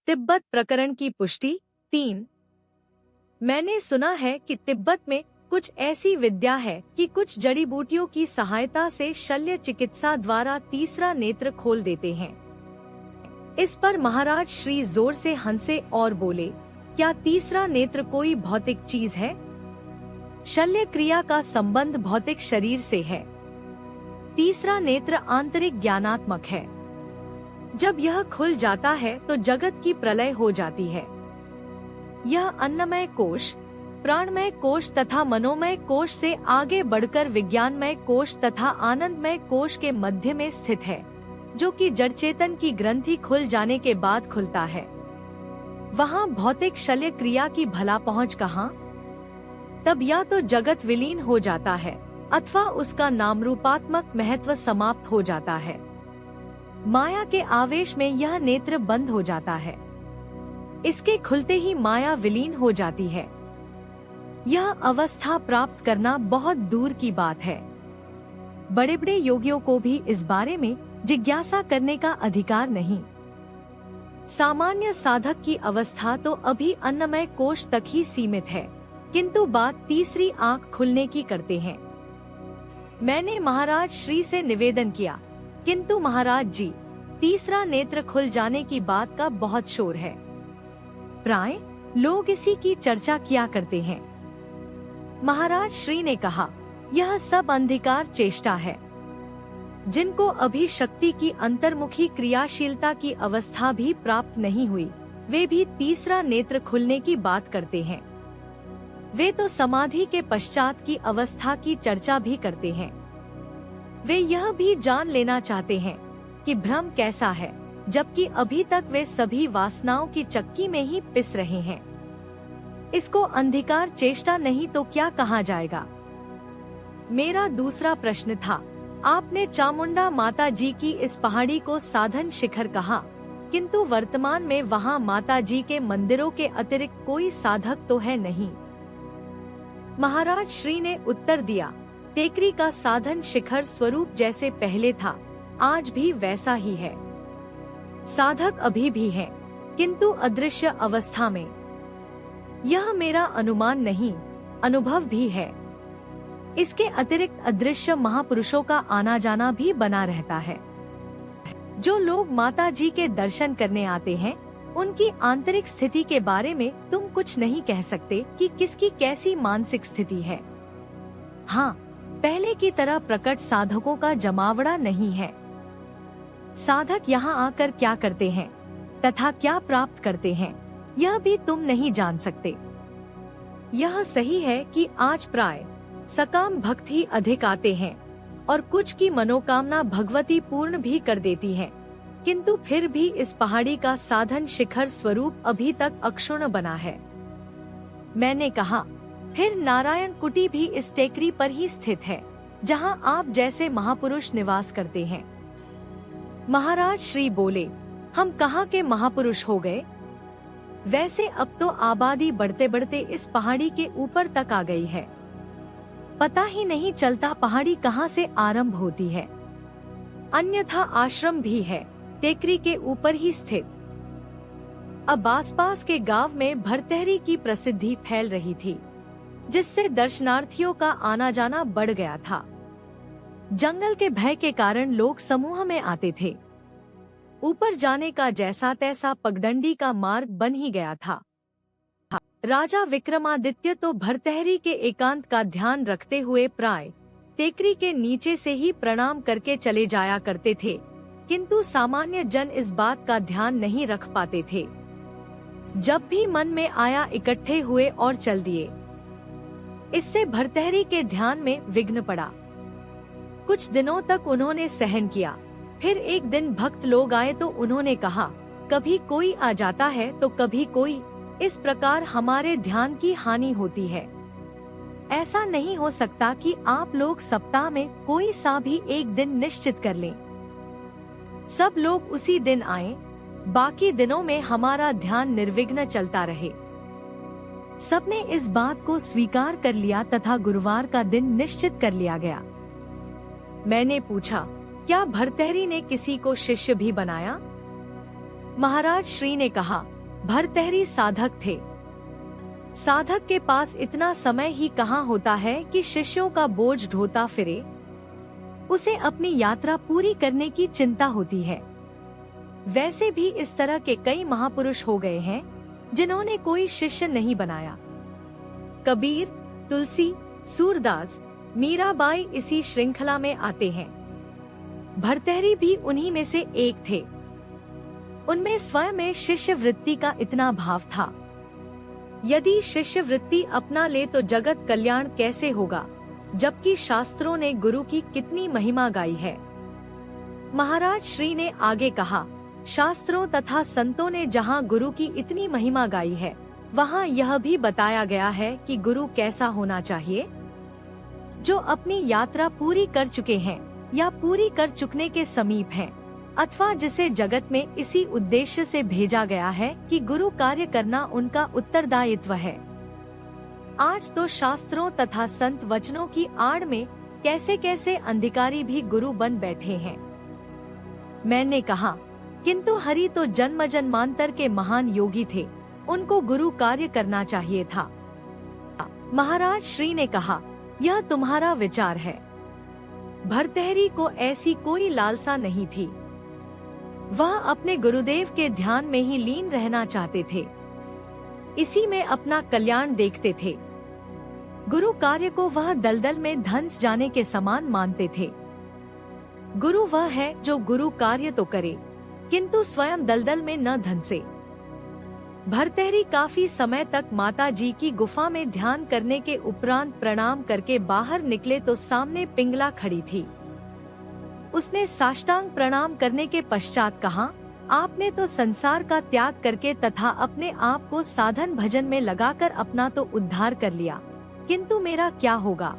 तिब्बत प्रकरण की पुष्टि 3। मैंने सुना है कि तिब्बत में कुछ ऐसी विद्या है कि कुछ जड़ी बूटियों की सहायता से शल्य चिकित्सा द्वारा तीसरा नेत्र खोल देते हैं। इस पर महाराज श्री जोर से हंसे और बोले, क्या तीसरा नेत्र कोई भौतिक चीज है? शल्य क्रिया का संबंध भौतिक शरीर से है। तीसरा नेत्र आंतरिक ज्ञानात्मक है। जब यह खुल जाता है तो जगत की प्रलय हो जाती है। यह अन्नमय कोश, प्राणमय कोश तथा मनोमय कोश से आगे बढ़कर विज्ञानमय कोश तथा आनंदमय कोश के मध्य में स्थित है, जो कि जड़ चेतन की ग्रंथि खुल जाने के बाद खुलता है। वहाँ भौतिक शल्य क्रिया की भला पहुँच कहाँ? तब या तो जगत विलीन हो जाता है अथवा उसका नामरूपात्मक महत्व समाप्त हो जाता है। माया के आवेश में यह नेत्र बंद हो जाता है। इसके खुलते ही माया विलीन हो जाती है। यह अवस्था प्राप्त करना बहुत दूर की बात है। बड़े बड़े योगियों को भी इस बारे में जिज्ञासा करने का अधिकार नहीं। सामान्य साधक की अवस्था तो अभी अन्नमय कोश तक ही सीमित है, किंतु बात तीसरी आंख खुलने की करते हैं। मैंने महाराज श्री से निवेदन किया, किंतु महाराज जी, तीसरा नेत्र खुल जाने की बात का बहुत शोर है। प्राय लोग इसी की चर्चा किया करते हैं। महाराज श्री ने कहा, यह सब अंधकार चेष्टा है। जिनको अभी शक्ति की अंतर्मुखी क्रियाशीलता की अवस्था भी प्राप्त नहीं हुई, वे भी तीसरा नेत्र खुलने की बात करते हैं। वे तो समाधि के पश्चात की अवस्था की चर्चा भी करते हैं। वे यह भी जान लेना चाहते हैं कि भ्रम कैसा है, जबकि अभी तक वे सभी वासनाओं की चक्की में ही पिस रहे हैं। इसको अंधकार चेष्टा नहीं तो क्या कहा जाएगा? मेरा दूसरा प्रश्न था, आपने चामुंडा माता जी की इस पहाड़ी को साधन शिखर कहा, किंतु वर्तमान में वहाँ माता जी के मंदिरों के अतिरिक्त कोई साधक तो है नहीं। महाराज श्री ने उत्तर दिया, टेकरी का साधन शिखर स्वरूप जैसे पहले था, आज भी वैसा ही है। साधक अभी भी है, किंतु अदृश्य अवस्था में। यह मेरा अनुमान नहीं, अनुभव भी है। इसके अतिरिक्त अदृश्य महापुरुषों का आना जाना भी बना रहता है। जो लोग माता जी के दर्शन करने आते हैं, उनकी आंतरिक स्थिति के बारे में तुम कुछ नहीं कह सकते कि किसकी कैसी मानसिक स्थिति है। हाँ, पहले की तरह प्रकट साधकों का जमावड़ा नहीं है। साधक यहाँ आकर क्या करते हैं तथा क्या प्राप्त करते हैं, यह भी तुम नहीं जान सकते। यह सही है कि आज प्राय सकाम भक्त ही अधिक आते हैं और कुछ की मनोकामना भगवती पूर्ण भी कर देती है, किंतु फिर भी इस पहाड़ी का साधन शिखर स्वरूप अभी तक अक्षुण्ण बना है। मैंने कहा, फिर नारायण कुटी भी इस टेकरी पर ही स्थित है, जहाँ आप जैसे महापुरुष निवास करते हैं। महाराज श्री बोले, हम कहाँ के महापुरुष हो गए? वैसे अब तो आबादी बढ़ते बढ़ते इस पहाड़ी के ऊपर तक आ गई है। पता ही नहीं चलता पहाड़ी कहाँ से आरंभ होती है। अन्यथा आश्रम भी है, टेकरी के ऊपर ही स्थित। अब आसपास के गांव में भरतहरी की प्रसिद्धि फैल रही थी, जिससे दर्शनार्थियों का आना जाना बढ़ गया था। जंगल के भय के कारण लोग समूह में आते थे। ऊपर जाने का जैसा तैसा पगडंडी का मार्ग बन ही गया था। राजा विक्रमादित्य तो भरतहरी के एकांत का ध्यान रखते हुए प्राय टेकरी के नीचे से ही प्रणाम करके चले जाया करते थे, किंतु सामान्य जन इस बात का ध्यान नहीं रख पाते थे। जब भी मन में आया इकट्ठे हुए और चल दिए। इससे भरतहरी के ध्यान में विघ्न पड़ा। कुछ दिनों तक उन्होंने सहन किया। फिर एक दिन भक्त लोग आए तो उन्होंने कहा, कभी कोई आ जाता है तो कभी कोई, इस प्रकार हमारे ध्यान की हानि होती है। ऐसा नहीं हो सकता कि आप लोग सप्ताह में कोई सा भी एक दिन निश्चित कर लें। सब लोग उसी दिन आए, बाकी दिनों में हमारा ध्यान निर्विघ्न चलता रहे। सबने इस बात को स्वीकार कर लिया तथा गुरुवार का दिन निश्चित कर लिया गया। मैंने पूछा, क्या भरतहरी ने किसी को शिष्य भी बनाया? महाराज श्री ने कहा, भर्तृहरि साधक थे। साधक के पास इतना समय ही कहाँ होता है कि शिष्यों का बोझ ढोता फिरे। उसे अपनी यात्रा पूरी करने की चिंता होती है। वैसे भी इस तरह के कई महापुरुष हो गए हैं जिन्होंने कोई शिष्य नहीं बनाया। कबीर, तुलसी, सूरदास, मीराबाई इसी श्रृंखला में आते हैं। भर्तृहरि भी उन्हीं में से एक थे। उनमें स्वयं में शिष्य वृत्ति का इतना भाव था। यदि शिष्य वृत्ति अपना ले तो जगत कल्याण कैसे होगा, जबकि शास्त्रों ने गुरु की कितनी महिमा गाई है। महाराज श्री ने आगे कहा, शास्त्रों तथा संतों ने जहाँ गुरु की इतनी महिमा गाई है, वहाँ यह भी बताया गया है कि गुरु कैसा होना चाहिए। जो अपनी यात्रा पूरी कर चुके हैं या पूरी कर चुकने के समीप हैं, अथवा जिसे जगत में इसी उद्देश्य से भेजा गया है कि गुरु कार्य करना उनका उत्तरदायित्व है। आज तो शास्त्रों तथा संत वचनों की आड़ में कैसे कैसे अंधिकारी भी गुरु बन बैठे हैं। मैंने कहा, किंतु हरि तो जन्म जन्मांतर के महान योगी थे, उनको गुरु कार्य करना चाहिए था। महाराज श्री ने कहा, यह तुम्हारा विचार है। भर्तृहरि को ऐसी कोई लालसा नहीं थी। वह अपने गुरुदेव के ध्यान में ही लीन रहना चाहते थे। इसी में अपना कल्याण देखते थे। गुरु कार्य को वह दलदल में धंस जाने के समान मानते थे। गुरु वह है जो गुरु कार्य तो करे, किंतु स्वयं दलदल में न धंसे। भर्तृहरि काफी समय तक माता जी की गुफा में ध्यान करने के उपरांत प्रणाम करके बाहर निकले तो सामने पिंगला खड़ी थी। उसने साष्टांग प्रणाम करने के पश्चात कहा, आपने तो संसार का त्याग करके तथा अपने आप को साधन भजन में लगाकर अपना तो उद्धार कर लिया, किंतु मेरा क्या होगा।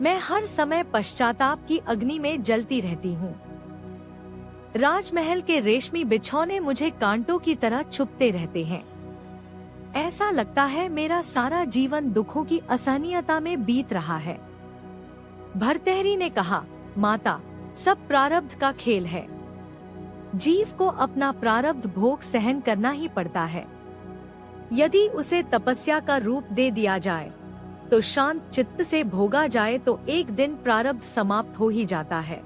मैं हर समय पश्चाताप की अग्नि में जलती रहती हूँ। राजमहल के रेशमी बिछौने मुझे कांटों की तरह छुपते रहते हैं। ऐसा लगता है मेरा सारा जीवन दुखों की असहनीयता में बीत रहा है। भर्तृहरि ने कहा, माता, सब प्रारब्ध का खेल है। जीव को अपना प्रारब्ध भोग सहन करना ही पड़ता है। यदि उसे तपस्या का रूप दे दिया जाए तो शांत चित्त से भोगा जाए तो एक दिन प्रारब्ध समाप्त हो ही जाता है।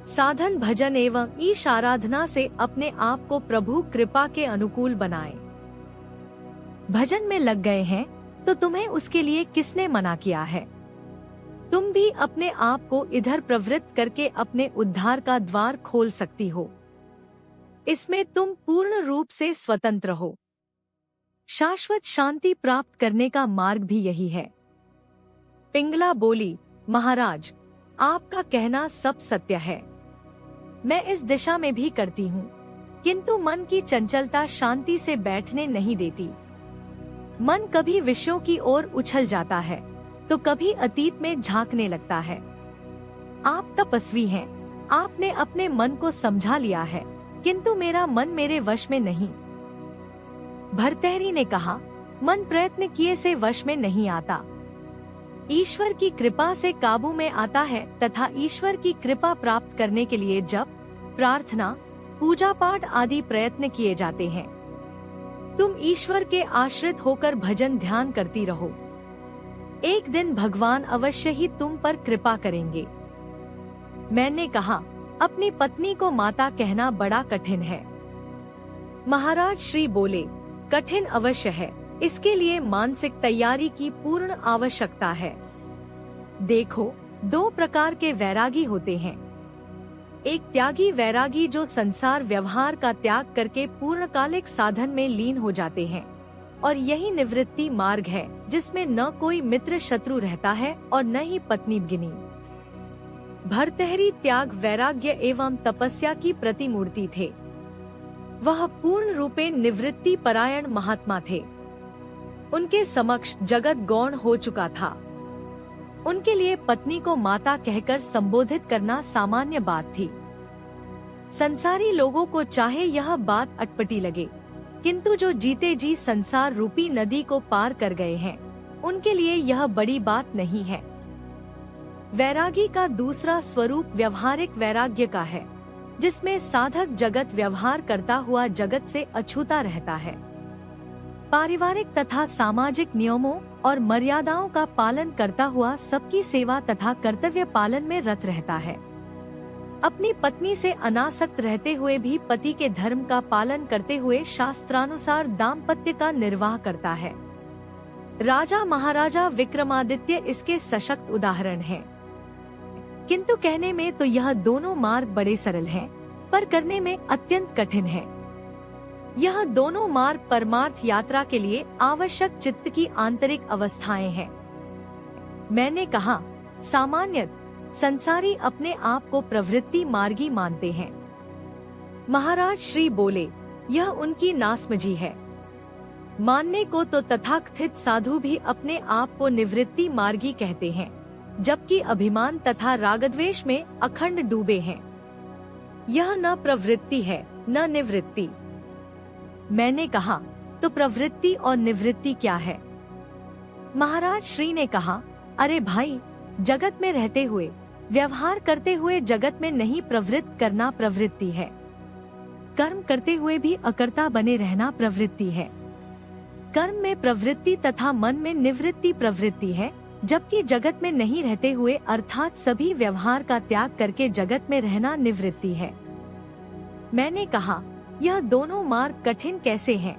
साधन भजन एवं ईश आराधना से अपने आप को प्रभु कृपा के अनुकूल बनाएं। भजन में लग गए हैं तो तुम्हें उसके लिए किसने मना किया है। तुम भी अपने आप को इधर प्रवृत्त करके अपने उद्धार का द्वार खोल सकती हो। इसमें तुम पूर्ण रूप से स्वतंत्र हो। शाश्वत शांति प्राप्त करने का मार्ग भी यही है। पिंगला बोली, महाराज, आपका कहना सब सत्य है। मैं इस दिशा में भी करती हूँ, किंतु मन की चंचलता शांति से बैठने नहीं देती। मन कभी विषयों की ओर उछल जाता है तो कभी अतीत में झांकने लगता है। आप तपस्वी हैं, आपने अपने मन को समझा लिया है, किंतु मेरा मन मेरे वश में नहीं। भर्तृहरि ने कहा, मन प्रयत्न किए से वश में नहीं आता। ईश्वर की कृपा से काबू में आता है तथा ईश्वर की कृपा प्राप्त करने के लिए जप, प्रार्थना, पूजा पाठ आदि प्रयत्न किए जाते हैं। तुम ईश्वर के आश्रित होकर भजन ध्यान करती रहो। एक दिन भगवान अवश्य ही तुम पर कृपा करेंगे। मैंने कहा, अपनी पत्नी को माता कहना बड़ा कठिन है। महाराज श्री बोले, कठिन अवश्य है, इसके लिए मानसिक तैयारी की पूर्ण आवश्यकता है। देखो, दो प्रकार के वैरागी होते हैं। एक त्यागी वैरागी जो संसार व्यवहार का त्याग करके पूर्णकालिक साधन में लीन हो जाते हैं, और यही निवृत्ति मार्ग है जिसमें न कोई मित्र शत्रु रहता है और न ही पत्नी गिनी। भर्तृहरि त्याग, वैराग्य एवं तपस्या की प्रतिमूर्ति थे। वह पूर्ण रूपे निवृत्ति परायण महात्मा थे। उनके समक्ष जगत गौण हो चुका था। उनके लिए पत्नी को माता कहकर संबोधित करना सामान्य बात थी। संसारी लोगों को चाहे यह बात अटपटी लगे, किंतु जो जीते जी संसार रूपी नदी को पार कर गए हैं, उनके लिए यह बड़ी बात नहीं है। वैरागी का दूसरा स्वरूप व्यवहारिक वैराग्य का है। जिसमें साधक जगत व्यवहार करता हुआ जगत से अछूता रहता है। पारिवारिक तथा सामाजिक नियमों और मर्यादाओं का पालन करता हुआ सबकी सेवा तथा कर्तव्य पालन में रत रहता है। अपनी पत्नी से अनासक्त रहते हुए भी पति के धर्म का पालन करते हुए शास्त्रानुसार दाम्पत्य का निर्वाह करता है। राजा महाराजा विक्रमादित्य इसके सशक्त उदाहरण हैं। किंतु कहने में तो यह दोनों मार्ग बड़े सरल हैं, पर करने में अत्यंत कठिन है। यह दोनों मार्ग परमार्थ यात्रा के लिए आवश्यक चित्त की आंतरिक अवस्थाएं हैं। मैंने कहा, सामान्यतः संसारी अपने आप को प्रवृत्ति मार्गी मानते हैं। महाराज श्री बोले, यह उनकी नासमझी है। मानने को तो तथाकथित साधु भी अपने आप को निवृत्ति मार्गी कहते हैं, जबकि अभिमान तथा रागद्वेष में अखंड डूबे हैं। यह न प्रवृत्ति है न निवृत्ति। मैंने कहा, तो प्रवृत्ति और निवृत्ति क्या है? महाराज श्री ने कहा, अरे भाई, जगत में रहते हुए व्यवहार करते हुए जगत में नहीं प्रवृत्त करना प्रवृत्ति है। कर्म करते हुए भी अकर्ता बने रहना प्रवृत्ति है। कर्म में प्रवृत्ति तथा मन में निवृत्ति प्रवृत्ति है, जबकि जगत में नहीं रहते हुए अर्थात सभी व्यवहार का त्याग करके जगत में रहना निवृत्ति है। मैंने कहा, यह दोनों मार्ग कठिन कैसे हैं?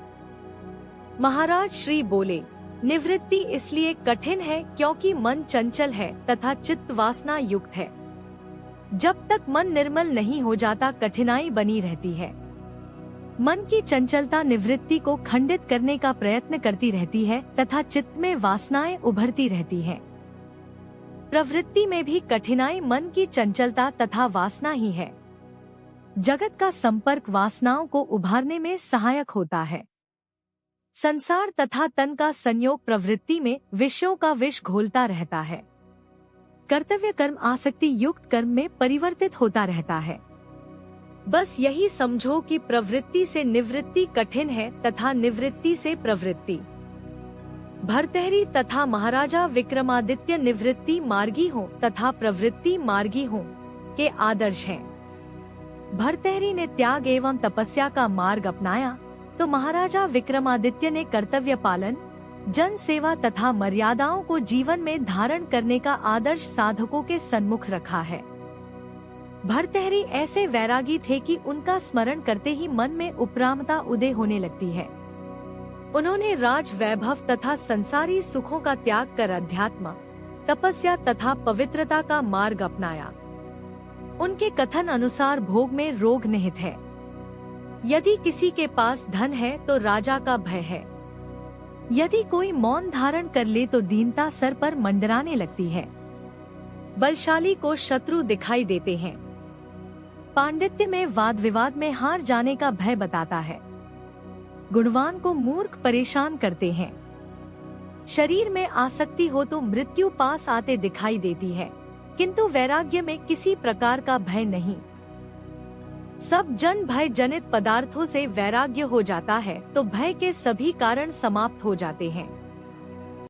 महाराज श्री बोले, निवृत्ति इसलिए कठिन है क्योंकि मन चंचल है तथा चित्त वासना युक्त है। जब तक मन निर्मल नहीं हो जाता कठिनाई बनी रहती है। मन की चंचलता निवृत्ति को खंडित करने का प्रयत्न करती रहती है तथा चित्त में वासनाएं उभरती रहती हैं। प्रवृत्ति में भी कठिनाई मन की चंचलता तथा वासना ही है। जगत का संपर्क वासनाओं को उभारने में सहायक होता है। संसार तथा तन का संयोग प्रवृत्ति में विषयों का विष घोलता रहता है। कर्तव्य कर्म आसक्ति युक्त कर्म में परिवर्तित होता रहता है। बस यही समझो कि प्रवृत्ति से निवृत्ति कठिन है तथा निवृत्ति से प्रवृत्ति। भर्तृहरि तथा महाराजा विक्रमादित्य निवृत्ति मार्गी हो तथा प्रवृत्ति मार्गी हो के आदर्श हैं। भर्तृहरि ने त्याग एवं तपस्या का मार्ग अपनाया तो महाराजा विक्रमादित्य ने कर्तव्य पालन, जन सेवा तथा मर्यादाओं को जीवन में धारण करने का आदर्श साधकों के सन्मुख रखा है। भर्तृहरि ऐसे वैरागी थे कि उनका स्मरण करते ही मन में उपरामता उदय होने लगती है। उन्होंने राज वैभव तथा संसारी सुखों का त्याग कर अध्यात्म, तपस्या तथा पवित्रता का मार्ग अपनाया। उनके कथन अनुसार भोग में रोग निहित है। यदि किसी के पास धन है तो राजा का भय है। यदि कोई मौन धारण कर ले तो दीनता सर पर मंडराने लगती है। बलशाली को शत्रु दिखाई देते हैं। पांडित्य में वाद विवाद में हार जाने का भय बताता है। गुणवान को मूर्ख परेशान करते हैं। शरीर में आसक्ति हो तो मृत्यु पास आते दिखाई देती है, किंतु वैराग्य में किसी प्रकार का भय नहीं। सब जन भय जनित पदार्थों से वैराग्य हो जाता है तो भय के सभी कारण समाप्त हो जाते हैं।